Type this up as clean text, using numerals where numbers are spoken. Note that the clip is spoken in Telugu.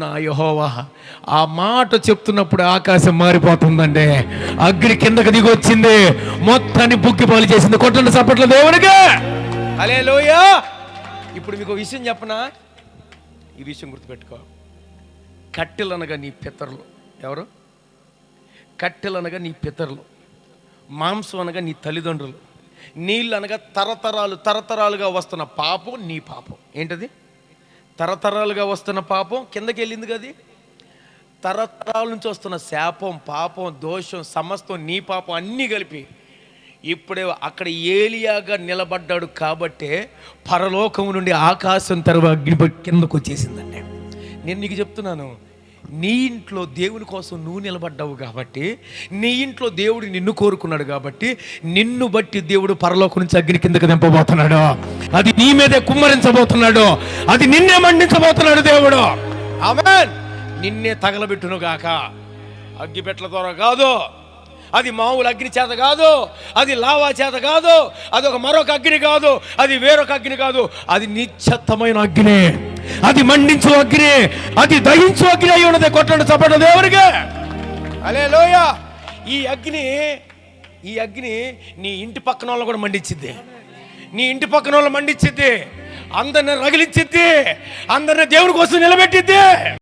నా యెహోవా ఆ మాట చెప్తున్నప్పుడు ఆకాశం మారిపోతుందండి. అగ్ని కిందకి దిగి వచ్చింది, మొత్తాన్ని బుగ్గిపాలు చేసింది. కొట్టండి చప్పట్ల దేవునికి. హల్లెలూయా. ఇప్పుడు మీకు విషయం చెప్పనా, ఈ విషయం గుర్తుపెట్టుకో. కట్టెలు అనగా నీ పితరులు. ఎవరు? కట్టెలు అనగా నీ పితరులు, మాంసం అనగా నీ తల్లిదండ్రులు, నీళ్ళు అనగా తరతరాలుగా వస్తున్న పాపం. నీ పాపం ఏంటది? తరతరాలుగా వస్తున్న పాపం కిందకి వెళ్ళింది కది. తరతరాల నుంచి వస్తున్న శాపం, పాపం, దోషం సమస్తం నీ పాపం అన్నీ కలిపి ఇప్పుడే అక్కడ ఏలియాగా నిలబడ్డాడు. కాబట్టే పరలోకం నుండి ఆకాశం తర్వాత అగ్ని కిందకు వచ్చేసిందండి. నేను నీకు చెప్తున్నాను, నీ ఇంట్లో దేవుని కోసం నువ్వు నిలబడ్డావు కాబట్టి, నీ ఇంట్లో దేవుడు నిన్ను కోరుకున్నాడు కాబట్టి, నిన్ను బట్టి దేవుడు పరలోకం నుంచి అగ్ని కిందకు దింపబోతున్నాడు. అది నీ మీదే కుమ్మరించబోతున్నాడు, అది నిన్నే మండించబోతున్నాడు దేవుడు. ఆమేన్. నిన్నే తగలబెట్టును గాక. అగ్గిపెట్ల ద్వారా కాదు, అది మామూలు అగ్ని చేత కాదు, అది లావా చేత కాదు, అది ఒక మరొక అగ్ని కాదు, అది వేరొక అగ్ని కాదు, అది నిశ్చత్తమైన అగ్ని, అది మండించు అగ్ని, అది దహించు అగ్ని అయి ఉన్నది. కొట్టండి చప్పట్ల దేవునికి. హల్లెలూయా. ఈ అగ్ని నీ ఇంటి పక్కన వాళ్ళని కూడా మండించిద్ది, నీ ఇంటి పక్కన వాళ్ళని మండించిద్ది, అందరిని రగిలించిద్ది, అందరిని దేవుని కోసం నిలబెట్టిద్ది.